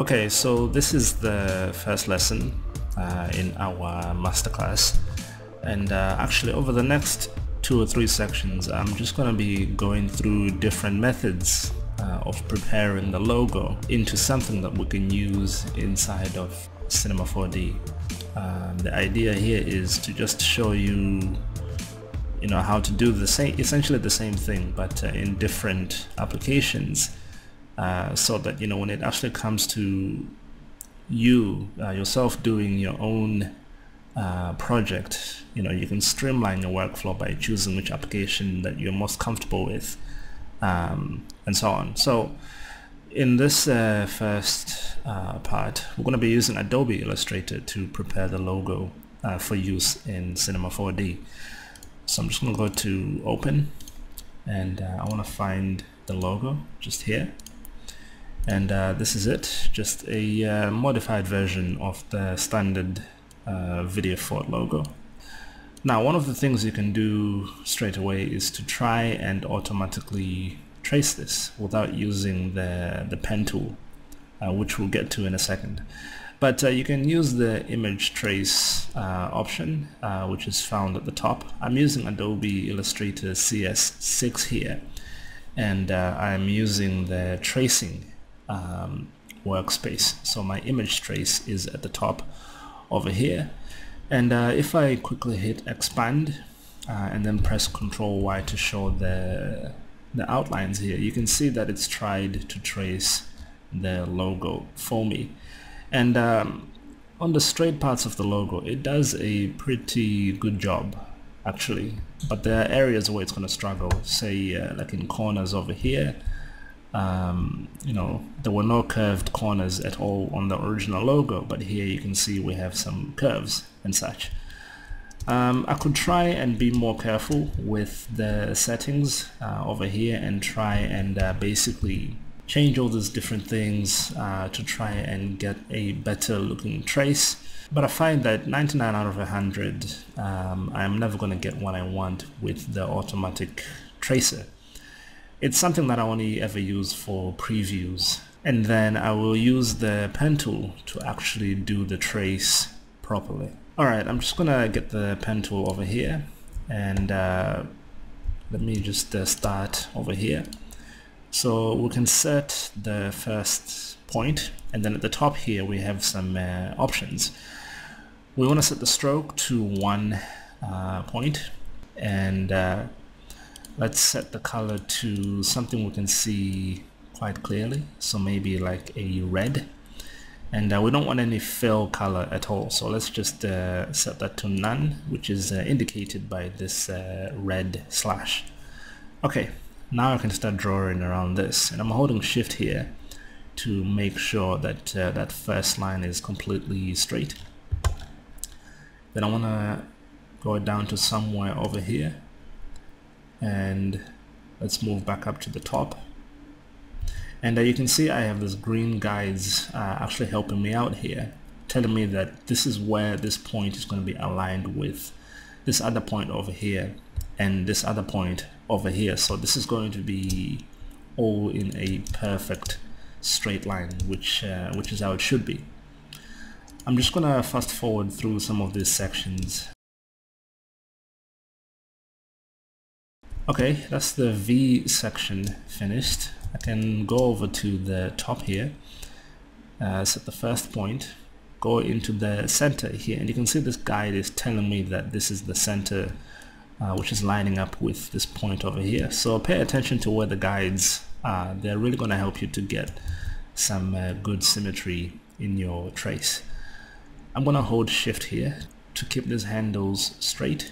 Okay, so this is the first lesson in our masterclass, and actually over the next 2 or 3 sections I'm just going to be going through different methods of preparing the logo into something that we can use inside of Cinema 4D. The idea here is to just show you how to do the same, essentially the same thing, but in different applications, so that when it actually comes to yourself doing your own project, you can streamline your workflow by choosing which application that you're most comfortable with, and so on. So in this first part, we're going to be using Adobe Illustrator to prepare the logo for use in Cinema 4D. So I'm just going to go to Open, and I want to find the logo just here, and this is it, just a modified version of the standard VideoFort logo. Now, one of the things you can do straight away is to try and automatically trace this without using the pen tool, which we'll get to in a second. But you can use the image trace option, which is found at the top. I'm using Adobe Illustrator CS6 here, and I'm using the tracing workspace. So my image trace is at the top over here, and if I quickly hit expand and then press Ctrl Y to show the outlines here, you can see that it's tried to trace the logo for me. And on the straight parts of the logo, it does a pretty good job actually, but there are areas where it's going to struggle, say like in corners over here. There were no curved corners at all on the original logo, but here you can see we have some curves and such. I could try and be more careful with the settings over here and try and basically change all these different things to try and get a better looking trace, but I find that 99 out of 100 I'm never going to get what I want with the automatic tracer. It's something that I only ever use for previews, and then I will use the pen tool to actually do the trace properly. Alright, I'm just gonna get the pen tool over here, and let me just start over here. So we can set the first point, and then at the top here we have some options. We want to set the stroke to 1 point, and let's set the color to something we can see quite clearly, so maybe like a red, and we don't want any fill color at all, so let's just set that to none, which is indicated by this red slash. Okay, now I can start drawing around this, and I'm holding shift here to make sure that that first line is completely straight. Then I want to go down to somewhere over here, and let's move back up to the top, and you can see I have this green guides actually helping me out here, telling me that this is where this point is going to be aligned with this other point over here and this other point over here. So this is going to be all in a perfect straight line, which is how it should be. I'm just gonna fast forward through some of these sections. Okay, that's the V section finished. I can go over to the top here, set the first point, go into the center here, and you can see this guide is telling me that this is the center, which is lining up with this point over here. So pay attention to where the guides are. They're really going to help you to get some good symmetry in your trace. I'm going to hold shift here to keep these handles straight,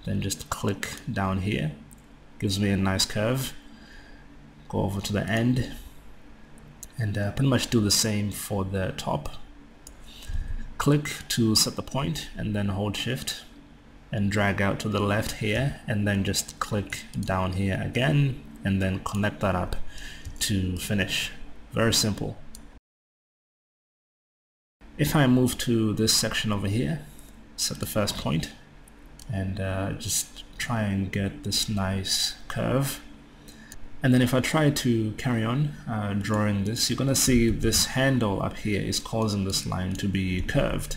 then just click down here, gives me a nice curve. Go over to the end and pretty much do the same for the top. Click to set the point, and then hold shift and drag out to the left here, and then just click down here again, and then connect that up to finish. Very simple. If I move to this section over here, set the first point, and just try and get this nice curve, And then if I try to carry on drawing this, you're going to see this handle up here is causing this line to be curved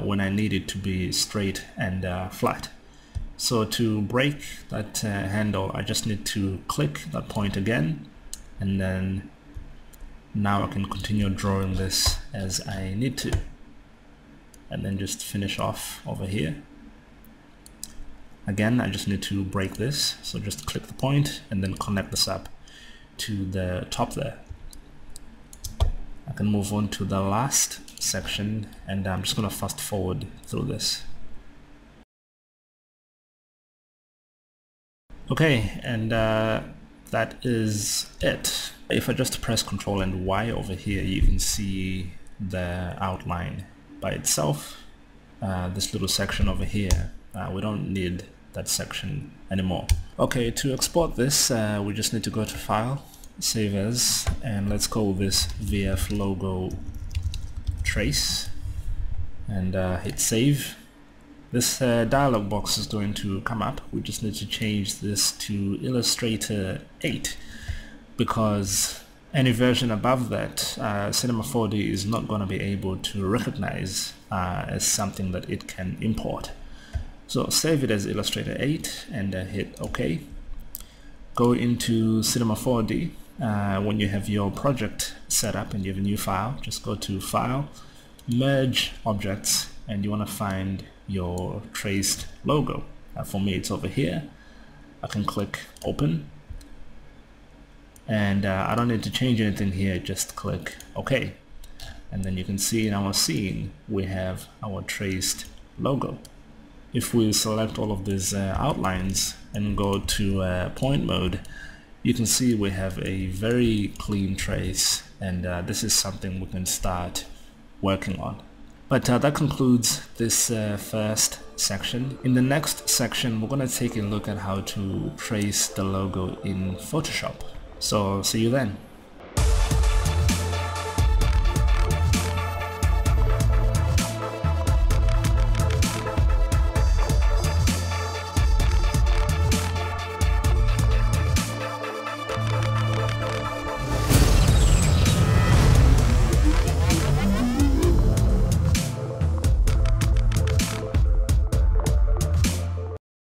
when I need it to be straight and flat. So to break that handle, I just need to click that point again, and then now I can continue drawing this as I need to, and then just finish off over here. Again, I just need to break this, so just click the point and then connect this up to the top there. I can move on to the last section, and I'm just going to fast forward through this. Okay, and that is it. If I just press Ctrl and Y over here, you can see the outline by itself. This little section over here, we don't need that section anymore. Okay, to export this, we just need to go to File, Save As, and let's call this VF Logo Trace, and hit Save. This dialog box is going to come up. We just need to change this to Illustrator 8 because any version above that, Cinema 4D is not going to be able to recognize as something that it can import. So save it as Illustrator 8 and hit OK. Go into Cinema 4D. When you have your project set up and you have a new file, just go to File, Merge Objects, and you want to find your traced logo. For me, it's over here. I can click Open, and I don't need to change anything here, just click OK, and then you can see in our scene we have our traced logo. If we select all of these outlines and go to point mode, you can see we have a very clean trace, and this is something we can start working on. But that concludes this first section. In the next section, we're going to take a look at how to trace the logo in Photoshop. So see you then.